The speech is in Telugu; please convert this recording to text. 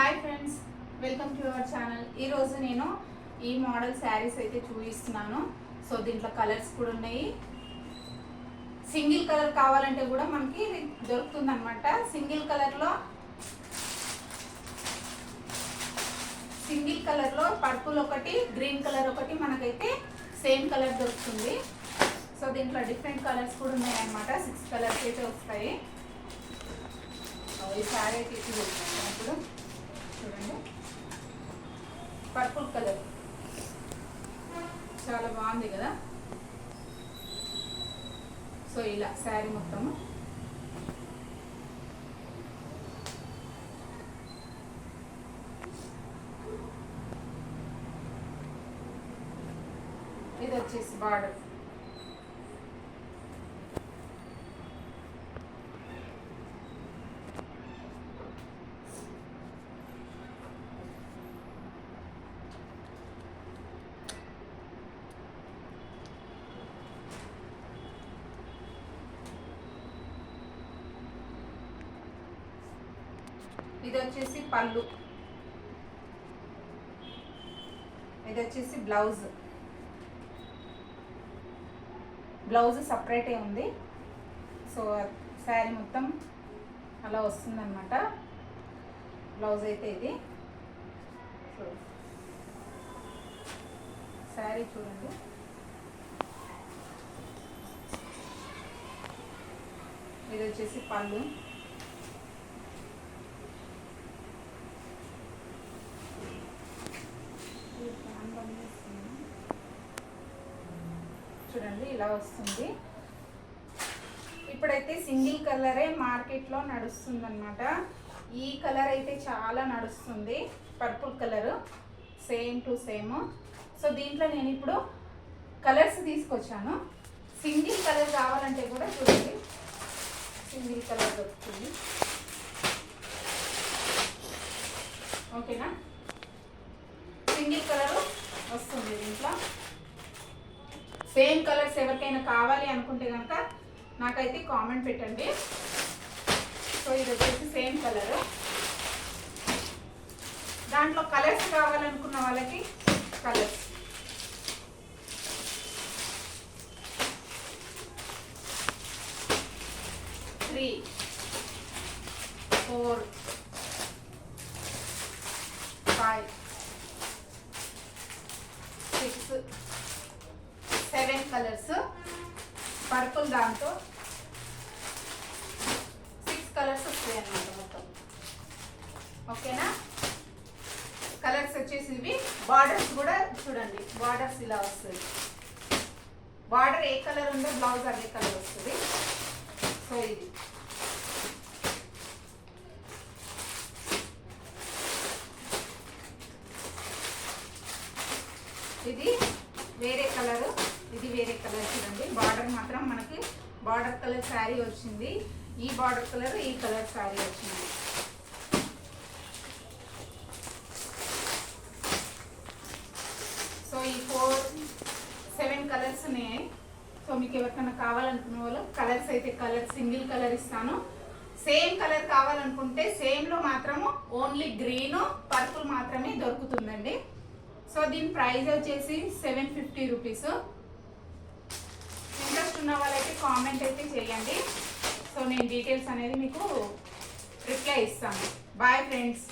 Hi friends, welcome to our channel. ఈరోజు నేను ఈ మోడల్ శారీస్ అయితే చూపిస్తున్నాను. సో దీంట్లో కలర్స్ కూడా ఉన్నాయి. సింగిల్ కలర్ కావాలంటే కూడా మనకి దొరుకుతుంది అనమాట. సింగిల్ కలర్లో పర్పుల్ ఒకటి, గ్రీన్ కలర్ ఒకటి మనకైతే సేమ్ కలర్ దొరుకుతుంది. సో దీంట్లో డిఫరెంట్ కలర్స్ కూడా ఉన్నాయి అనమాట. 6 కలర్స్ అయితే వస్తాయి. ఈ శారీ అయితే ఇప్పుడు చూడండి, పర్పుల్ కలర్ చాలా బాగుంది కదా. సో ఇలా శారీ మొత్తము ఇది వచ్చేసి బార్డర్. ఇది వచ్చేసి పళ్ళు, ఇది వచ్చేసి బ్లౌజ్. బ్లౌజ్ సపరేటే ఉంది. సో శారీ మొత్తం అలా వస్తుందన్నమాట. బ్లౌజ్ అయితే ఇది. సో శారీ చూడండి, ఇది వచ్చేసి పళ్ళు. చూడండి ఇలా వస్తుంది. ఇప్పుడైతే సింగిల్ కలరే మార్కెట్లో నడుస్తుంది అనమాట. ఈ కలర్ అయితే చాలా నడుస్తుంది, purple colour, same to same. So దీంట్లో నేను ఇప్పుడు కలర్స్ తీసుకొచ్చాను. సింగిల్ కలర్ కావాలంటే కూడా చూడండి, సింగిల్ కలర్ దొరుకుతుంది. ఓకేనా, సింగిల్ కలర్ వస్తుంది దీంట్లో. సేమ్ కలర్స్ ఎవరికైనా కావాలి అనుకుంటే కనుక నాకైతే కామెంట్ పెట్టండి. సో ఇది వచ్చేసి సేమ్ కలర్. దాంట్లో కలర్స్ కావాలనుకున్న వాళ్ళకి కలర్స్. Three, 4, 5, 6, 7 colours. పర్పుల్ దాంతో 6 కలర్స్ వస్తాయి అన్నమాట మొత్తం. ఓకేనా, కలర్స్ వచ్చేసి ఇవి. బార్డర్స్ కూడా చూడండి, బార్డర్స్ ఇలా వస్తుంది. బార్డర్ ఏ కలర్ ఉందో బ్లౌజ్ అదే కలర్ వస్తుంది. సో ఇది వేరే కలరు, ఇది వేరే కలర్. చూడండి, బార్డర్ మాత్రం మనకి బార్డర్ కలర్ శారీ వచ్చింది. ఈ బార్డర్ కలర్, ఈ కలర్ శారీ వచ్చింది. సో ఈ 7 కలర్స్ ఉన్నాయి. సో మీకు ఎవరికైనా కావాలనుకున్న వాళ్ళు కలర్స్ అయితే సింగిల్ కలర్ ఇస్తాను. సేమ్ కలర్ కావాలనుకుంటే సేమ్లో మాత్రము ఓన్లీ గ్రీన్, పర్పుల్ మాత్రమే దొరుకుతుందండి. సో దీని ప్రైస్ వచ్చేసి 750 రూపీస్. ఇంట్రెస్ట్ ఉన్న వాళ్ళైతే కామెంట్ అయితే చేయండి. సో నేను డీటెయిల్స్ అనేది మీకు రిప్లై ఇస్తాను. Bye friends.